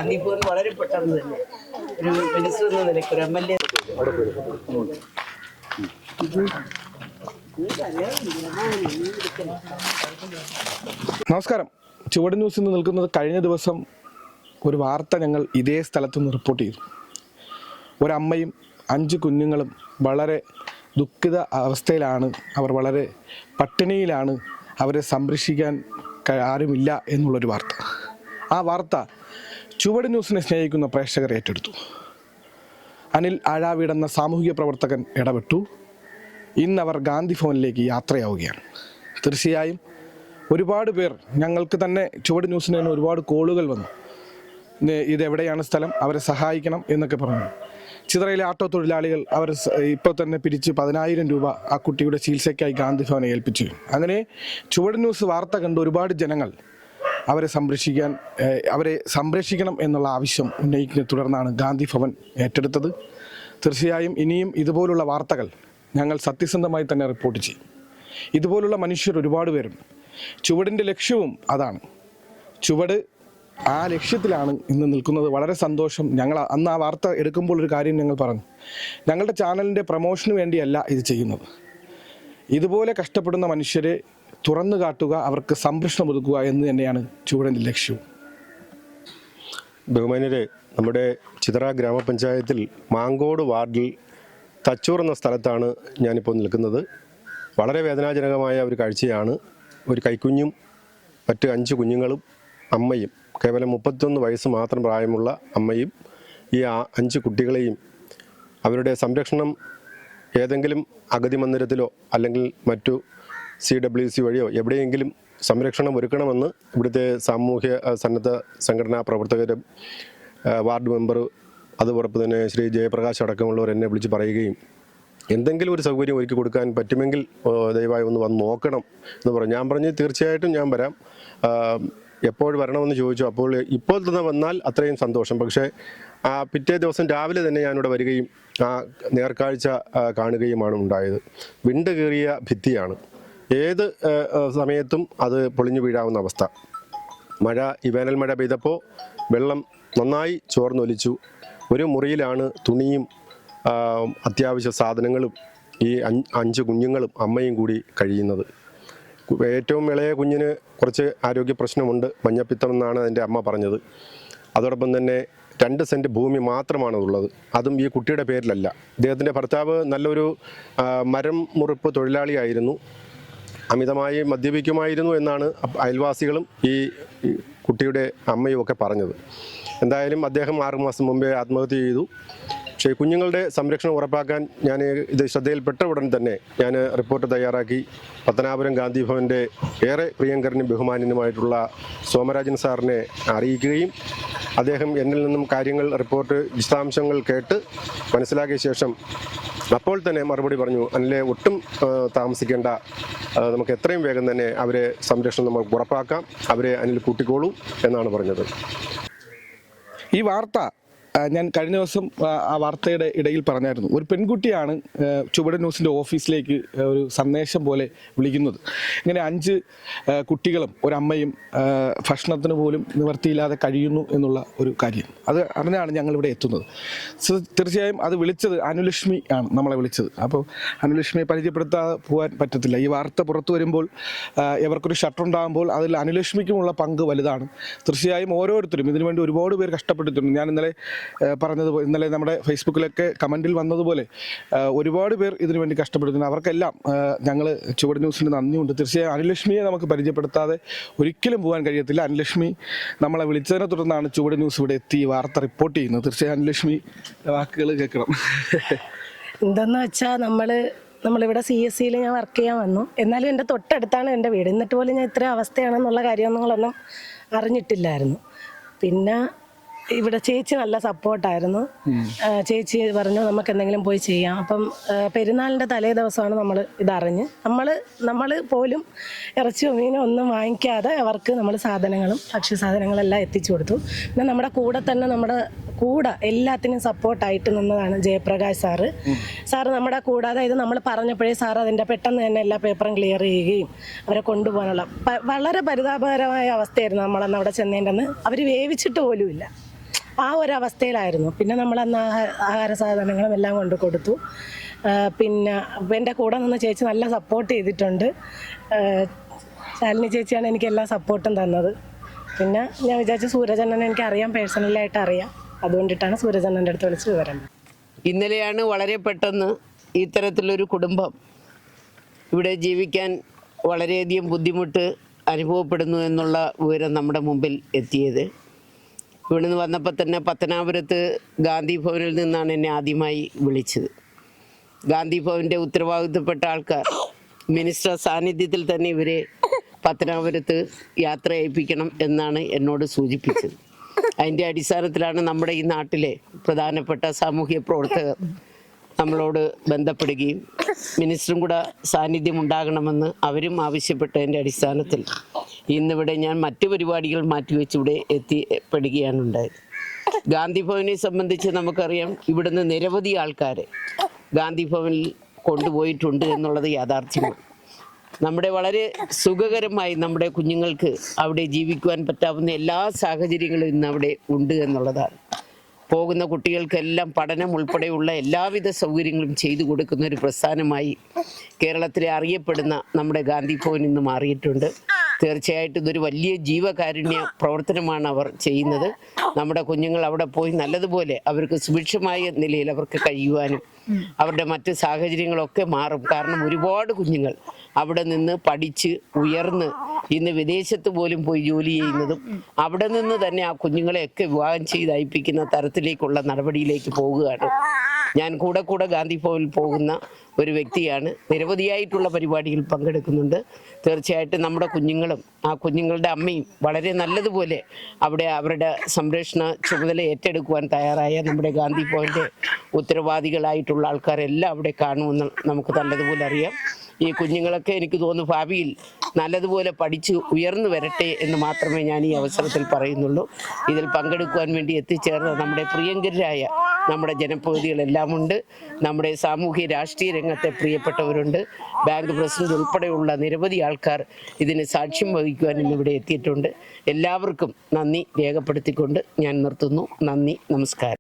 ഇപ്പോൾ വളരെ പെട്ടെന്ന് തന്നെ ഒരു മിനിസ്റ്റർ എന്ന നിലയ്ക്ക് ഒരു MLA നമസ്കാരം. ചുവട് ന്യൂസിൽ നിന്ന് നിൽക്കുന്നത് കഴിഞ്ഞ ദിവസം ഒരു വാർത്ത ഞങ്ങൾ ഇതേ സ്ഥലത്തുനിന്ന് റിപ്പോർട്ട് ചെയ്തു. ഒരമ്മയും 5 കുഞ്ഞുങ്ങളും വളരെ ദുഃഖിത അവസ്ഥയിലാണ്, അവർ വളരെ പട്ടിണിയിലാണ്, അവരെ സംരക്ഷിക്കാൻ ആരുമില്ല എന്നുള്ളൊരു വാർത്ത. ആ വാർത്ത ചുവട് ന്യൂസിനെ സ്നേഹിക്കുന്ന പ്രേക്ഷകർ ഏറ്റെടുത്തു. അനിൽ ആഴാവീടെന്ന സാമൂഹിക പ്രവർത്തകൻ ഇടപെട്ടു. ഇന്നവർ ഗാന്ധി ഭവനിലേക്ക് യാത്രയാവുകയാണ്. തീർച്ചയായും ഒരുപാട് പേർ, ഞങ്ങൾക്ക് തന്നെ ചുവട് ന്യൂസിന് തന്നെ ഒരുപാട് കോളുകൾ വന്നു. ഇതെവിടെയാണ് സ്ഥലം, അവരെ സഹായിക്കണം എന്നൊക്കെ പറഞ്ഞു. ചിതറയിലെ ആട്ടോ തൊഴിലാളികൾ അവർ ഇപ്പോൾ തന്നെ പിരിച്ച് 10,000 രൂപ ആ കുട്ടിയുടെ ചികിത്സയ്ക്കായി ഗാന്ധി ഭവനെ ഏൽപ്പിച്ചു. അങ്ങനെ ചുവട് ന്യൂസ് വാർത്ത കണ്ട് ഒരുപാട് ജനങ്ങൾ അവരെ സംരക്ഷിക്കണം എന്നുള്ള ആവശ്യം ഉന്നയിക്കുന്നതിനെ തുടർന്നാണ് ഗാന്ധി ഭവൻ ഏറ്റെടുത്തത്. തീർച്ചയായും ഇനിയും ഇതുപോലുള്ള വാർത്തകൾ ഞങ്ങൾ സത്യസന്ധമായി തന്നെ റിപ്പോർട്ട് ചെയ്യും. ഇതുപോലുള്ള മനുഷ്യർ ഒരുപാട് പേരുണ്ട്. ചുവടിൻ്റെ ലക്ഷ്യവും അതാണ്. ചുവട് ആ ലക്ഷ്യത്തിലാണ് ഇന്ന് നിൽക്കുന്നത്. വളരെ സന്തോഷം. ഞങ്ങൾ അന്ന് ആ വാർത്ത എടുക്കുമ്പോൾ ഒരു കാര്യം ഞങ്ങൾ പറഞ്ഞു, ഞങ്ങളുടെ ചാനലിൻ്റെ പ്രൊമോഷന് വേണ്ടിയല്ല ഇത് ചെയ്യുന്നത്. ഇതുപോലെ കഷ്ടപ്പെടുന്ന മനുഷ്യരെ തുറന്നു കാട്ടുക, അവർക്ക് സംരക്ഷണം ഒതുക്കുക എന്ന് തന്നെയാണ് ചുവടിൻ്റെ ലക്ഷ്യവും. ബഹുമാന്യരെ, നമ്മുടെ ചിതറ ഗ്രാമപഞ്ചായത്തിൽ മാങ്കോട് വാർഡിൽ തച്ചൂർ എന്ന സ്ഥലത്താണ് ഞാനിപ്പോൾ നിൽക്കുന്നത്. വളരെ വേദനാജനകമായ ഒരു കാഴ്ചയാണ്. ഒരു കൈക്കുഞ്ഞും മറ്റ് 5 കുഞ്ഞുങ്ങളും അമ്മയും, കേവലം 31 വയസ്സ് മാത്രം പ്രായമുള്ള അമ്മയും ഈ 5 കുട്ടികളെയും അവരുടെ സംരക്ഷണം ഏതെങ്കിലും അഗതി മന്ദിരത്തിലോ അല്ലെങ്കിൽ മറ്റു CWC വഴിയോ എവിടെയെങ്കിലും സംരക്ഷണം ഒരുക്കണമെന്ന് ഇവിടുത്തെ സാമൂഹ്യ സന്നദ്ധ സംഘടനാ പ്രവർത്തകരും വാർഡ് മെമ്പർ, അതുപോലെ തന്നെ ശ്രീ ജയപ്രകാശ് അടക്കമുള്ളവർ എന്നെ വിളിച്ച് പറയുകയും എന്തെങ്കിലും ഒരു സൗകര്യം ഒരുക്കി കൊടുക്കാൻ പറ്റുമെങ്കിൽ ദയവായി ഒന്ന് വന്ന് നോക്കണം എന്ന് പറഞ്ഞു. ഞാൻ പറഞ്ഞു തീർച്ചയായിട്ടും ഞാൻ വരാം, എപ്പോൾ വരണമെന്ന് ചോദിച്ചു. അപ്പോൾ ഇപ്പോൾ തന്നെ വന്നാൽ അത്രയും സന്തോഷം. പക്ഷേ പിറ്റേ ദിവസം രാവിലെ തന്നെ ഞാനിവിടെ വരികയും ആ നേർക്കാഴ്ച കാണുകയുമാണ് ഉണ്ടായത്. വിണ്ട് കീറിയ ഭിത്തിയാണ്. ഏത് സമയത്തും അത് പൊളിഞ്ഞു വീഴാവുന്ന അവസ്ഥ. ഈ വേനൽ മഴ പെയ്തപ്പോൾ വെള്ളം നന്നായി ചോർന്നൊലിച്ചു. ഒരു മുറിയിലാണ് തുണിയും അത്യാവശ്യ സാധനങ്ങളും ഈ 5 കുഞ്ഞുങ്ങളും അമ്മയും കൂടി കഴിയുന്നത്. ഏറ്റവും ഇളയ കുഞ്ഞിന് കുറച്ച് ആരോഗ്യ പ്രശ്നമുണ്ട്, മഞ്ഞപ്പിത്തം എന്നാണ് എൻ്റെ അമ്മ പറഞ്ഞത്. അതോടൊപ്പം തന്നെ 2 സെൻറ്റ് ഭൂമി മാത്രമാണ് ഉള്ളത്. അതും ഈ കുട്ടിയുടെ പേരിലല്ല. ഇദ്ദേഹത്തിൻ്റെ ഭർത്താവ് നല്ലൊരു മരം മുറിപ്പ് തൊഴിലാളിയായിരുന്നു, അമിതമായി മദ്യപിക്കുമായിരുന്നു എന്നാണ് അയൽവാസികളും ഈ കുട്ടിയുടെ അമ്മയും ഒക്കെ പറഞ്ഞത്. എന്തായാലും അദ്ദേഹം 6 മാസം മുമ്പേ ആത്മഹത്യ ചെയ്തു. പക്ഷേ കുഞ്ഞുങ്ങളുടെ സംരക്ഷണം ഉറപ്പാക്കാൻ ഞാൻ ഇത് ശ്രദ്ധയിൽപ്പെട്ട ഉടൻ തന്നെ ഞാൻ റിപ്പോർട്ട് തയ്യാറാക്കി പത്തനാപുരം ഗാന്ധി ഭവൻ്റെ ഏറെ പ്രിയങ്കരനും ബഹുമാന്യനുമായിട്ടുള്ള സോമരാജൻ സാറിനെ അറിയിക്കുകയും അദ്ദേഹം എന്നിൽ നിന്നും റിപ്പോർട്ട് വിശദാംശങ്ങൾ കേട്ട് മനസ്സിലാക്കിയ ശേഷം അപ്പോൾ തന്നെ മറുപടി പറഞ്ഞു, അനിലെ ഒട്ടും താമസിക്കേണ്ട, നമുക്ക് എത്രയും വേഗം തന്നെ അവരെ സംരക്ഷണം നമുക്ക് ഉറപ്പാക്കാം, അവരെ അനിൽ കൂട്ടിക്കോളൂ എന്നാണ് പറഞ്ഞത്. ഈ വാർത്ത ഞാൻ കഴിഞ്ഞ ദിവസം ആ വാർത്തയുടെ ഇടയിൽ പറഞ്ഞായിരുന്നു. ഒരു പെൺകുട്ടിയാണ് ചുവട് ന്യൂസിൻ്റെ ഓഫീസിലേക്ക് ഒരു സന്ദേശം പോലെ വിളിക്കുന്നത്. ഇങ്ങനെ 5 കുട്ടികളും ഒരമ്മയും ഭക്ഷണത്തിന് പോലും നിവൃത്തിയില്ലാതെ കഴിയുന്നു എന്നുള്ള ഒരു കാര്യം. അത് അറിഞ്ഞാണ് ഞങ്ങളിവിടെ എത്തുന്നത്. തീർച്ചയായും അത് വിളിച്ചത് അനുലക്ഷ്മി ആണ് നമ്മളെ വിളിച്ചത്. അപ്പോൾ അനുലക്ഷ്മിയെ പരിചയപ്പെടുത്താതെ പോകാൻ പറ്റത്തില്ല. ഈ വാർത്ത പുറത്തു വരുമ്പോൾ ഇവർക്കൊരു ഷട്ടറുണ്ടാകുമ്പോൾ അതിൽ അനുലക്ഷ്മിക്കുമുള്ള പങ്ക് വലുതാണ്. തീർച്ചയായും ഓരോരുത്തരും ഇതിനുവേണ്ടി ഒരുപാട് പേർ കഷ്ടപ്പെട്ടിട്ടുണ്ട്. ഞാൻ ഇന്നലെ നമ്മുടെ ഫേസ്ബുക്കിലൊക്കെ കമൻറ്റിൽ വന്നതുപോലെ ഒരുപാട് പേർ ഇതിനു വേണ്ടി കഷ്ടപ്പെടുന്നു. അവർക്കെല്ലാം ഞങ്ങൾ ചുവട് ന്യൂസിന് നന്ദിയുണ്ട്. തീർച്ചയായും അനുലക്ഷ്മിയെ നമുക്ക് പരിചയപ്പെടുത്താതെ ഒരിക്കലും പോകാൻ കഴിയത്തില്ല. അനുലക്ഷ്മി നമ്മളെ വിളിച്ചതിനെ തുടർന്നാണ് ചുവട് ന്യൂസ് ഇവിടെ എത്തി വാർത്ത റിപ്പോർട്ട് ചെയ്യുന്നത്. തീർച്ചയായും അനുലക്ഷ്മി വാക്കുകൾ കേൾക്കണം. എന്തെന്ന് വെച്ചാൽ നമ്മളിവിടെ CSCയിൽ ഞാൻ വർക്ക് ചെയ്യാൻ വന്നു. എന്നാലും എൻ്റെ തൊട്ടടുത്താണ് എൻ്റെ വീട്. എന്നിട്ട് പോലും ഞാൻ ഇത്ര അവസ്ഥയാണെന്നുള്ള കാര്യങ്ങളൊന്നും അറിഞ്ഞിട്ടില്ലായിരുന്നു. പിന്നെ ഇവിടെ ചേച്ചി നല്ല സപ്പോർട്ടായിരുന്നു. ചേച്ചി പറഞ്ഞു നമുക്ക് എന്തെങ്കിലും പോയി ചെയ്യാം. അപ്പം പെരുന്നാളിൻ്റെ തലേ ദിവസമാണ് നമ്മൾ ഇതറിഞ്ഞ് നമ്മൾ പോലും ഇറച്ചിയോ മീനോ ഒന്നും വാങ്ങിക്കാതെ അവർക്ക് നമ്മൾ സാധനങ്ങളും ഭക്ഷ്യസാധനങ്ങളെല്ലാം എത്തിച്ചു കൊടുത്തു. പിന്നെ നമ്മുടെ കൂടെ എല്ലാത്തിനും സപ്പോർട്ടായിട്ട് നിന്നതാണ് ജയപ്രകാശ് സാറ് നമ്മുടെ കൂടാതെ ഇത് നമ്മൾ പറഞ്ഞപ്പോഴേ സാർ അതിൻ്റെ പെട്ടെന്ന് തന്നെ എല്ലാ പേപ്പറും ക്ലിയർ ചെയ്യുകയും അവരെ കൊണ്ടുപോകാനുള്ള വളരെ പരിതാപകരമായ അവസ്ഥയായിരുന്നു നമ്മളന്ന് അവിടെ ചെന്നതിൻ്റെ അന്ന്. അവർ വേവിച്ചിട്ട് പോലുമില്ല. ആ ഒരു അവസ്ഥയിലായിരുന്നു. പിന്നെ നമ്മളന്ന് ആഹാര സാധനങ്ങളും എല്ലാം കൊണ്ട് കൊടുത്തു. പിന്നെ എൻ്റെ കൂടെ നിന്ന് ചേച്ചി നല്ല സപ്പോർട്ട് ചെയ്തിട്ടുണ്ട്. ശാലിനി ചേച്ചിയാണ് എനിക്ക് എല്ലാ സപ്പോർട്ടും തന്നത്. പിന്നെ ഞാൻ വിചാരിച്ചു സൂരജണ്ണനെ എനിക്ക് അറിയാം, പേഴ്സണലായിട്ട് അറിയാം, അതുകൊണ്ടിട്ടാണ് സൂരജണ്ണൻ്റെ അടുത്ത് വിളിച്ച് വിവരം. ഇന്നലെയാണ് വളരെ പെട്ടെന്ന് ഇത്തരത്തിലൊരു കുടുംബം ഇവിടെ ജീവിക്കാൻ വളരെയധികം ബുദ്ധിമുട്ട് അനുഭവപ്പെടുന്നു എന്നുള്ള വിവരം നമ്മുടെ മുമ്പിൽ എത്തിയത്. ഇവിടുന്ന് വന്നപ്പോൾ തന്നെ പത്തനാപുരത്ത് ഗാന്ധി ഭവനിൽ നിന്നാണ് എന്നെ ആദ്യമായി വിളിച്ചത്. ഗാന്ധി ഭവൻ്റെ ഉത്തരവാദിത്തപ്പെട്ട ആൾക്കാർ മിനിസ്റ്റർ സാന്നിധ്യത്തിൽ തന്നെ ഇവരെ പത്തനാപുരത്ത് യാത്ര അയപ്പിക്കണം എന്നാണ് എന്നോട് സൂചിപ്പിച്ചത്. അതിൻ്റെ അടിസ്ഥാനത്തിലാണ് നമ്മുടെ ഈ നാട്ടിലെ പ്രധാനപ്പെട്ട സാമൂഹ്യ പ്രവർത്തകർ നമ്മളോട് ബന്ധപ്പെടുകയും മിനിസ്റ്ററും കൂടെ സാന്നിധ്യം ഉണ്ടാകണമെന്ന് അവരും ആവശ്യപ്പെട്ടതിൻ്റെ അടിസ്ഥാനത്തിൽ ഇന്നിവിടെ ഞാൻ മറ്റു പരിപാടികൾ മാറ്റിവെച്ച് ഇവിടെ എത്തിപ്പെടുകയാണ് ഉണ്ടായത്. ഗാന്ധി ഭവനെ സംബന്ധിച്ച് നമുക്കറിയാം, ഇവിടുന്ന് നിരവധി ആൾക്കാരെ ഗാന്ധി ഭവനിൽ കൊണ്ടുപോയിട്ടുണ്ട് എന്നുള്ളത് യാഥാർത്ഥ്യമാണ്. നമ്മുടെ വളരെ സുഖകരമായി നമ്മുടെ കുഞ്ഞുങ്ങൾക്ക് അവിടെ ജീവിക്കുവാൻ പറ്റാവുന്ന എല്ലാ സാഹചര്യങ്ങളും ഇന്ന് അവിടെ ഉണ്ട് എന്നുള്ളതാണ്. പോകുന്ന കുട്ടികൾക്കെല്ലാം പഠനം ഉൾപ്പെടെയുള്ള എല്ലാവിധ സൗകര്യങ്ങളും ചെയ്തു കൊടുക്കുന്ന ഒരു പ്രസ്ഥാനമായി കേരളത്തിലെ അറിയപ്പെടുന്ന നമ്മുടെ ഗാന്ധി ഭവൻ ഇന്ന് മാറിയിട്ടുണ്ട്. തീർച്ചയായിട്ടും ഇതൊരു വലിയ ജീവകാരുണ്യ പ്രവർത്തനമാണ് അവർ ചെയ്യുന്നത്. നമ്മുടെ കുഞ്ഞുങ്ങൾ അവിടെ പോയി നല്ലതുപോലെ അവർക്ക് സുഭിക്ഷമായ നിലയിൽ അവർക്ക് കഴിയുവാനും അവരുടെ മറ്റ് സാഹചര്യങ്ങളൊക്കെ മാറും. കാരണം ഒരുപാട് കുഞ്ഞുങ്ങൾ അവിടെ നിന്ന് പഠിച്ച് ഉയർന്ന് ഇന്ന് വിദേശത്ത് പോലും പോയി ജോലി ചെയ്യുന്നതും അവിടെ നിന്ന് തന്നെ ആ കുഞ്ഞുങ്ങളെയൊക്കെ വിവാഹം ചെയ്ത് അയപ്പിക്കുന്ന തരത്തിലേക്കുള്ള നടപടിയിലേക്ക് പോവുകയാണ്. ഞാൻ കൂടെ ഗാന്ധി ഭവനിൽ പോകുന്ന ഒരു വ്യക്തിയാണ്. നിരവധിയായിട്ടുള്ള പരിപാടിയിൽ പങ്കെടുക്കുന്നുണ്ട്. തീർച്ചയായിട്ടും നമ്മുടെ കുഞ്ഞുങ്ങളും ആ കുഞ്ഞുങ്ങളുടെ അമ്മയും വളരെ നല്ലതുപോലെ അവിടെ അവരുടെ സംരക്ഷണ ചുമതല ഏറ്റെടുക്കുവാൻ തയ്യാറായ നമ്മുടെ ഗാന്ധി ഭവൻ്റെ ഉത്തരവാദികളായിട്ടുള്ള ആൾക്കാരെല്ലാം അവിടെ കാണുമെന്ന് നമുക്ക് നല്ലതുപോലെ അറിയാം. ഈ കുഞ്ഞുങ്ങളൊക്കെ എനിക്ക് തോന്നുന്നു ഭാവിയിൽ നല്ലതുപോലെ പഠിച്ച് ഉയർന്നു വരട്ടെ എന്ന് മാത്രമേ ഞാൻ ഈ അവസരത്തിൽ പറയുന്നുള്ളൂ. ഇതിൽ പങ്കെടുക്കുവാൻ വേണ്ടി എത്തിച്ചേർന്ന നമ്മുടെ പ്രിയങ്കരായ നമ്മുടെ ജനപ്രതിനിധികളെല്ലാം ഉണ്ട്. നമ്മുടെ സാമൂഹ്യ രാഷ്ട്രീയ രംഗത്തെ പ്രിയപ്പെട്ടവരുണ്ട്. ബാങ്ക് പ്രസിഡന്റ് ഉൾപ്പെടെയുള്ള നിരവധി ആൾക്കാർ ഇതിന് സാക്ഷ്യം വഹിക്കുവാൻ ഇന്നിവിടെ എത്തിയിട്ടുണ്ട്. എല്ലാവർക്കും നന്ദി രേഖപ്പെടുത്തിക്കൊണ്ട് ഞാൻ നിർത്തുന്നു. നന്ദി, നമസ്കാരം.